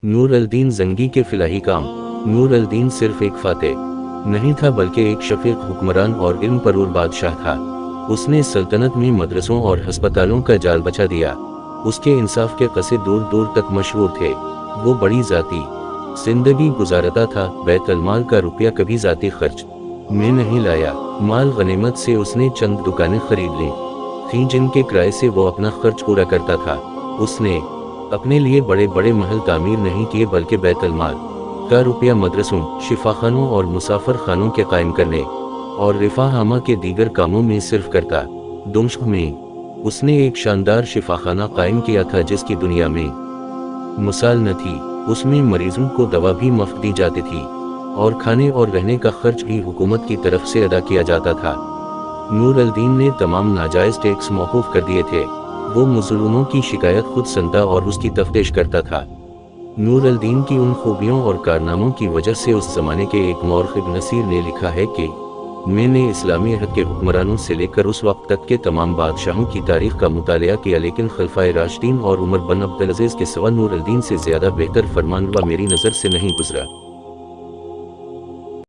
نور الدین زنگی کے فلاحی کام۔ نور الدین صرف ایک فاتح نہیں تھا بلکہ ایک شفیق حکمران اور علم پرور بادشاہ تھا۔ اس نے سلطنت میں مدرسوں اور ہسپتالوں کا جال بچا دیا۔ اس کے انصاف کے قصے دور دور تک مشہور تھے۔ وہ بڑی ذاتی زندگی گزارتا تھا، بیت المال کا روپیہ کبھی ذاتی خرچ میں نہیں لایا۔ مال غنیمت سے اس نے چند دکانیں خرید لیں تھیں جن کے کرائے سے وہ اپنا خرچ پورا کرتا تھا۔ اس نے اپنے لیے بڑے بڑے محل تعمیر نہیں کیے بلکہ بیت المال کا روپیہ مدرسوں، شفاخانوں اور مسافر خانوں کے قائم کرنے اور رفاہ عامہ کے دیگر کاموں میں صرف کرتا۔ دمشق میں اس نے ایک شاندار شفاخانہ قائم کیا تھا جس کی دنیا میں مثال نہ تھی۔ اس میں مریضوں کو دوا بھی مفت دی جاتی تھی اور کھانے اور رہنے کا خرچ بھی حکومت کی طرف سے ادا کیا جاتا تھا۔ نور الدین نے تمام ناجائز ٹیکس موقوف کر دیے تھے۔ وہ مظلوموں کی شکایت خود سنتا اور اس کی تفتیش کرتا تھا۔ نور الدین کی ان خوبیوں اور کارناموں کی وجہ سے اس زمانے کے ایک مورخ نصیر نے لکھا ہے کہ میں نے اسلامی عہد کے حکمرانوں سے لے کر اس وقت تک کے تمام بادشاہوں کی تاریخ کا مطالعہ کیا، لیکن خلفائے راشدین اور عمر بن عبدالعزیز کے سوا نور الدین سے زیادہ بہتر فرمانروا میری نظر سے نہیں گزرا۔